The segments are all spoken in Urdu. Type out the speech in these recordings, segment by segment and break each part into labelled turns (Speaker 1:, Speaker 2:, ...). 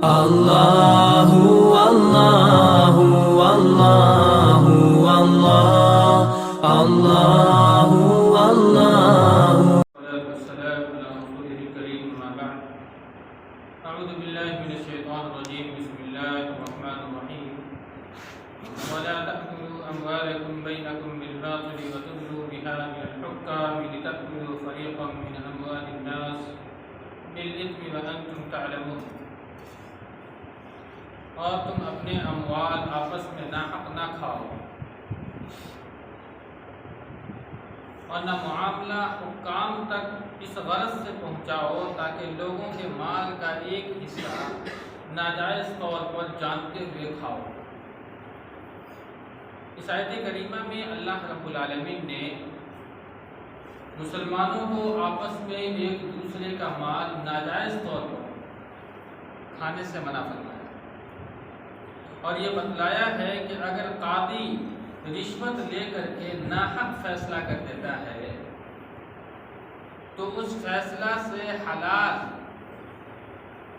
Speaker 1: اللہ اللہ اللہ اللہ اللہ اللہ
Speaker 2: والسلام على رسوله الكريم ما بعد أعوذ بالله من الشيطان الرجيم بسم الله الرحمن الرحيم ولا تأكلوا أموالكم بينكم بالباطل وتدلوا بها إلى الحكام لتأكلوا فريقا من أموال الناس بالإثم وأنتم تعلمون اور تم اپنے اموال آپس میں ناحق نہ کھاؤ اور نہ معاملہ حکام تک اس غرض سے پہنچاؤ تاکہ لوگوں کے مال کا ایک حصہ ناجائز طور پر جانتے ہوئے کھاؤ۔ اس آیت کریمہ میں اللہ رب العالمین نے مسلمانوں کو آپس میں ایک دوسرے کا مال ناجائز طور پر کھانے سے منع فرمایا اور یہ بتلایا ہے کہ اگر قاضی رشوت لے کر کے ناحق فیصلہ کر دیتا ہے تو اس فیصلہ سے حلال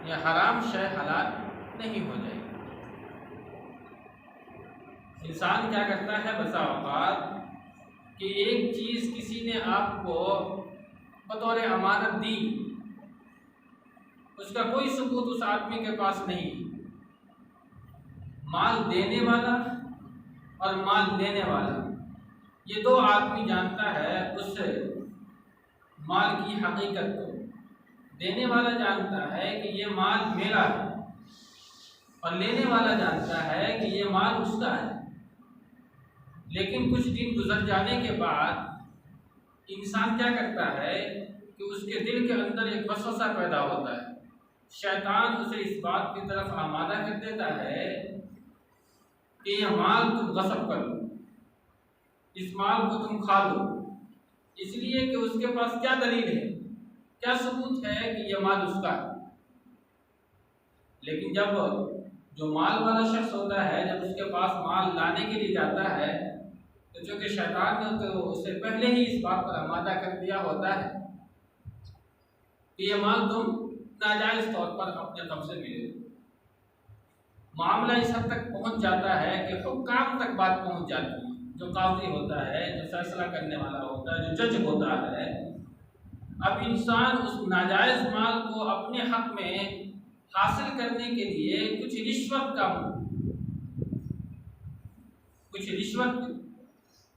Speaker 2: یا حرام شے حلال نہیں ہو جائے گی۔ انسان کیا کرتا ہے بسا اوقات کہ ایک چیز کسی نے آپ کو بطور امانت دی، اس کا کوئی ثبوت اس آدمی کے پاس نہیں، مال دینے والا اور مال لینے والا یہ دو آدمی جانتا ہے اس مال کی حقیقت کو۔ دینے والا جانتا ہے کہ یہ مال میرا ہے اور لینے والا جانتا ہے کہ یہ مال اس کا ہے، لیکن کچھ دن گزر جانے کے بعد انسان کیا کرتا ہے کہ اس کے دل کے اندر ایک وسوسہ پیدا ہوتا ہے، شیطان اسے اس بات کی طرف آمادہ کر دیتا ہے کہ یہ مال تم غصب کر لو، اس مال کو تم کھا لو، اس لیے کہ اس کے پاس کیا دلیل ہے، کیا ثبوت ہے کہ یہ مال اس کا ہے۔ لیکن جب جو مال والا شخص ہوتا ہے جب اس کے پاس مال لانے کے لیے جاتا ہے تو چونکہ شیطان نے تو اسے پہلے ہی اس بات پر آمادہ کر دیا ہوتا ہے کہ یہ مال تم ناجائز طور پر اپنے قبضے میں لے لو۔ معاملہ اس حد تک پہنچ جاتا ہے کہ حکام تک بات پہنچ جاتی ہے، جو قاضی ہوتا ہے، جو فیصلہ کرنے والا ہوتا ہے، جو جج ہوتا ہے۔ اب انسان اس ناجائز مال کو اپنے حق میں حاصل کرنے کے لیے کچھ رشوت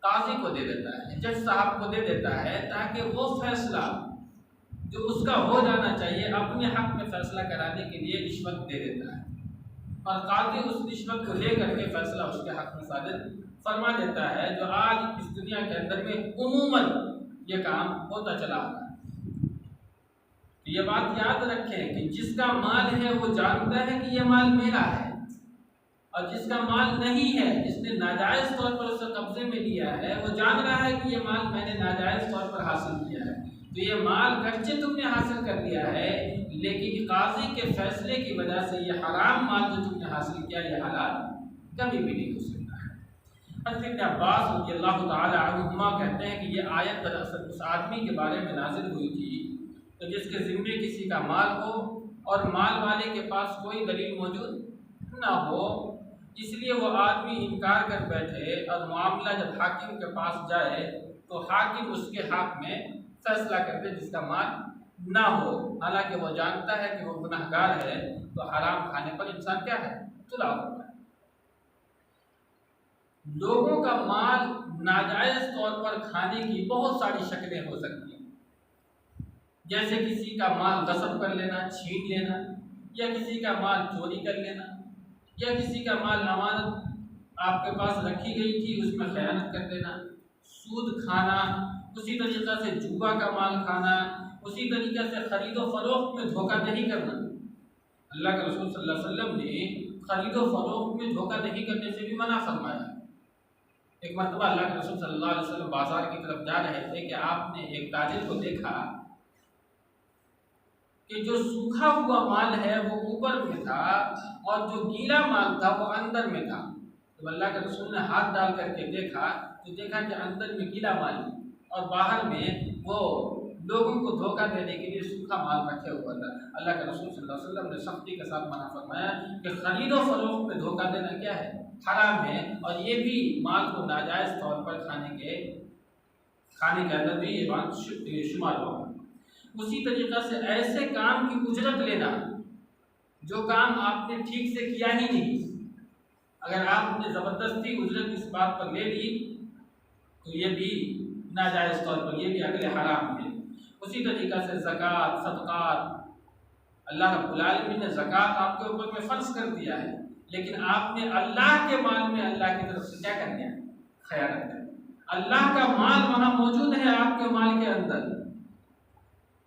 Speaker 2: قاضی کو دے دیتا ہے، جج صاحب کو دے دیتا ہے، تاکہ وہ فیصلہ جو اس کا ہو جانا چاہیے اپنے حق میں فیصلہ کرانے کے لیے رشوت دے دیتا ہے، اور قاضی اس رشوت کو لے کر کے فیصلہ اس کے حق میں صادر فرما دیتا ہے، جو آج اس دنیا کے اندر میں عموماً یہ کام ہوتا چلا آتا ہے۔ یہ بات یاد رکھیں کہ جس کا مال ہے وہ جانتا ہے کہ یہ مال میرا ہے، اور جس کا مال نہیں ہے، جس نے ناجائز طور پر اسے قبضے میں لیا ہے، وہ جان رہا ہے کہ یہ مال میں نے ناجائز طور پر حاصل کیا ہے۔ تو یہ مال گرچہ تم نے حاصل کر لیا ہے، لیکن قاضی کے فیصلے کی وجہ سے یہ حرام مال جو تم نے حاصل کیا یہ حلال کبھی بھی نہیں ہو سکتا ہے۔ حضرت ابن عباس رضی اللہ تعالی عنہما کہتے ہیں کہ یہ آیت دراصل اس آدمی کے بارے میں نازل ہوئی تھی تو جس کے ذمے کسی کا مال ہو اور مال والے کے پاس کوئی دلیل موجود نہ ہو، اس لیے وہ آدمی انکار کر بیٹھے اور معاملہ جب حاکم کے پاس جائے تو حاکم اس کے حق میں فیصلہ کر دے جس کا مال نہ ہو، حالانکہ وہ جانتا ہے کہ وہ گنہگار ہے، تو حرام کھانے پر انسان کیا ہے تلا ہوتا ہے۔ لوگوں کا مال ناجائز طور پر کھانے کی بہت ساری شکلیں ہو سکتی ہیں، جیسے کسی کا مال غصب کر لینا، چھین لینا، یا کسی کا مال چوری کر لینا، یا کسی کا مال امانت آپ کے پاس رکھی گئی تھی اس میں خیانت کر دینا، سود کھانا، اسی طریقہ سے جوا کا مال کھانا، اسی طریقے سے خرید و فروخت میں دھوکہ دہی کرنا۔ اللہ کے رسول صلی اللہ علیہ وسلم نے خرید و فروخت میں دھوکہ دہی کرنے سے بھی منع فرمایا۔ ایک مرتبہ اللہ کے رسول صلی اللہ علیہ وسلم بازار کی طرف جا رہے تھے کہ آپ نے ایک تاجر کو دیکھا کہ جو سوکھا ہوا مال ہے وہ اوپر میں تھا اور جو گیلا مال تھا وہ اندر میں تھا۔ جب اللہ کے رسول نے ہاتھ ڈال کر کے دیکھا تو دیکھا کہ اندر میں گیلا مال اور باہر میں وہ لوگوں کو دھوکہ دینے کے لیے سوکھا مال رکھے ہوا تھا۔ اللہ کے رسول صلی اللہ علیہ وسلم نے سختی کے ساتھ منع فرمایا کہ خرید و فروخت میں دھوکہ دینا کیا ہے؟ حرام ہے، اور یہ بھی مال کو ناجائز طور پر کھانے کے اندر بھی یہ بات شمار ہوگا۔ اسی طریقہ سے ایسے کام کی اجرت لینا جو کام آپ نے ٹھیک سے کیا ہی نہیں، اگر آپ نے زبردستی اجرت اس بات پر لے لی تو یہ بھی ناجائز طور پر، یہ بھی اگلے حرام ہے۔ اسی طریقہ سے زکوٰۃ، صدقات، اللہ رب العالمین نے زکوٰۃ آپ کے اوپر میں فرض کر دیا ہے، لیکن آپ نے اللہ کے مال میں اللہ کی طرف سے کیا کر دیا؟ خیانت کر دی۔ اللہ کا مال وہاں موجود ہے آپ کے مال کے اندر،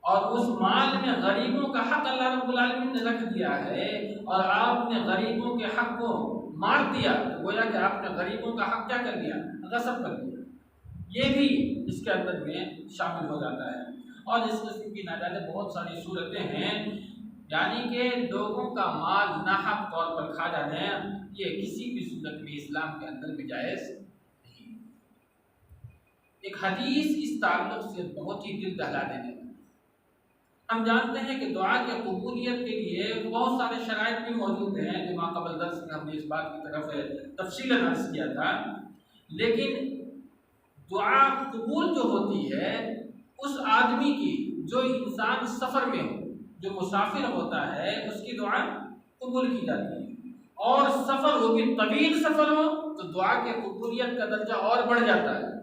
Speaker 2: اور اس مال میں غریبوں کا حق اللہ رب العالمین نے رکھ دیا ہے، اور آپ نے غریبوں کے حق کو مار دیا، تو گویا کہ آپ نے غریبوں کا حق کیا کر لیا؟ غصب کر دیا۔ یہ بھی اس کے اندر میں شامل ہو جاتا ہے۔ اور اس قسم کی ناجائز بہت ساری صورتیں ہیں، یعنی کہ لوگوں کا مال ناحق طور پر کھا جانا، یہ کسی بھی صورت میں اسلام کے اندر بھی جائز نہیں۔ ایک حدیث اس تعلق سے بہت ہی دل دہلا دینے والی۔ ہم جانتے ہیں کہ دعا کی قبولیت کے لیے بہت سارے شرائط بھی موجود ہیں، جو ماقبل درس میں ہم نے اس بات کی طرف تفصیلاً عرض کیا تھا، لیکن دعا قبول جو ہوتی ہے اس آدمی کی، جو انسان سفر میں ہو، جو مسافر ہوتا ہے، اس کی دعا قبول کی جاتی ہے، اور سفر ہو بھی طویل سفر ہو تو دعا کی قبولیت کا درجہ اور بڑھ جاتا ہے۔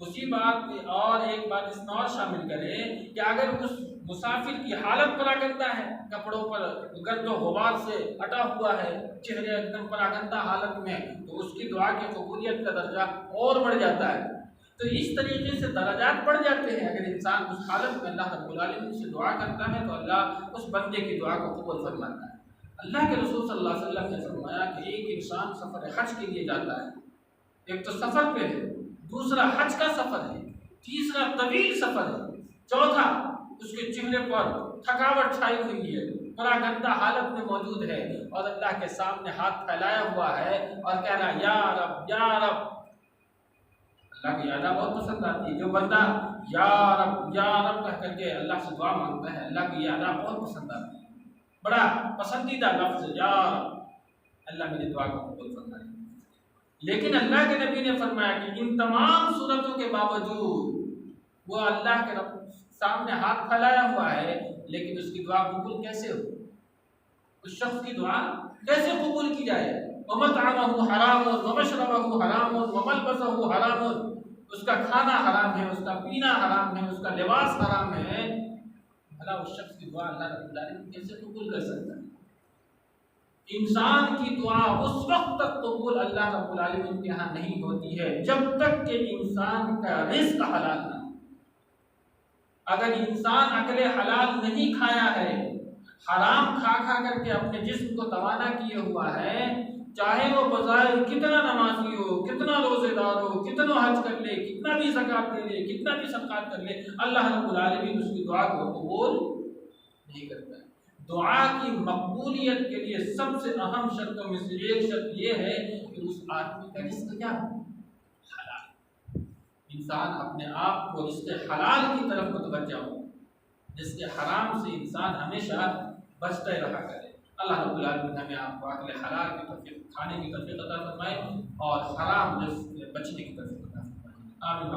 Speaker 2: اسی بات میں اور ایک بات اس میں اور شامل کریں کہ اگر اس مسافر کی حالت پراگندہ ہے، کپڑوں پر گرد و غبار سے اٹا ہوا ہے، چہرے ایک دم پراگندہ حالت میں، تو اس کی دعا کی قبولیت کا درجہ اور بڑھ جاتا ہے۔ تو اس طریقے سے درجات بڑھ جاتے ہیں۔ اگر انسان اس حالت میں اللہ رب العالمین سے دعا کرتا ہے تو اللہ اس بندے کی دعا کو قبول فرماتا ہے۔ اللہ کے رسول صلی اللہ علیہ وسلم نے فرمایا کہ ایک انسان سفر حج کے لیے جاتا ہے، ایک تو سفر پہ ہے، دوسرا حج کا سفر ہے، تیسرا طویل سفر ہے، چوتھا اس کے چہرے پر تھکاوٹ چھائی ہوئی ہے، پراگندہ حالت میں موجود ہے، اور اللہ کے سامنے ہاتھ پھیلایا ہوا ہے اور کہہ رہا ہے یا رب یا رب۔ اللہ کی یادہ بہت پسند آتی ہے، جو بندہ یا رب کہہ کر کے اللہ سے دعا مانگتا ہے، اللہ کی یادہ بہت پسند آتی ہے، بڑا پسندیدہ لفظ یا رب، اللہ میری دعا کو قبول فرمائے۔ لیکن اللہ کے نبی نے فرمایا کہ ان تمام صورتوں کے باوجود وہ اللہ کے رب سامنے ہاتھ پھیلایا ہوا ہے، لیکن اس کی دعا قبول کیسے ہو؟ اس شخص کی دعا کیسے قبول کی جائے؟ وَمَطْعَمَهُ حَرَامٌ وَمَشْرَبَهُ حَرَامٌ وَمَلْبَسَهُ حَرَامٌ، اس کا کھانا حرام ہے، اس کا پینا حرام ہے، اس کا لباس حرام ہے، بھلا اس شخص کی دعا اللہ رب العالمین کیسے قبول کر سکتا ہے؟ انسان کی دعا اس وقت تک قبول اللہ رب العالمین کے ہاں نہیں ہوتی ہے جب تک کہ انسان کا رزق حلال نہ ہو۔ اگر انسان اکلے حلال نہیں کھایا ہے، حرام کھا کر کے اپنے جسم کو توانا کیے ہوا ہے، چاہے وہ بظاہر کتنا نمازی ہو، کتنا روزے دار ہو، کتنا حج کر لے، کتنا بھی زکوٰۃ دے لے، کتنا بھی صدقات کر لے، اللہ رب العالمین اس کی دعا کو قبول نہیں کرتا ہے۔ دعا کی مقبولیت کے لیے سب سے اہم شرطوں میں سے ایک شرط یہ ہے کہ اس آدمی کا رزق کیا ہو؟ حلال۔ انسان اپنے آپ کو رزق حلال کی طرف متوجہ ہو، رزق حرام سے انسان ہمیشہ بچتے رہا کرے۔ اللہ رب العالمین ہمیں آپ کو عقل حلال کی توفیق، کھانے کی توفیق عطا فرمائے، اور حرام رزق سے بچنے کی توفیق عطا فرمائے۔ آمین۔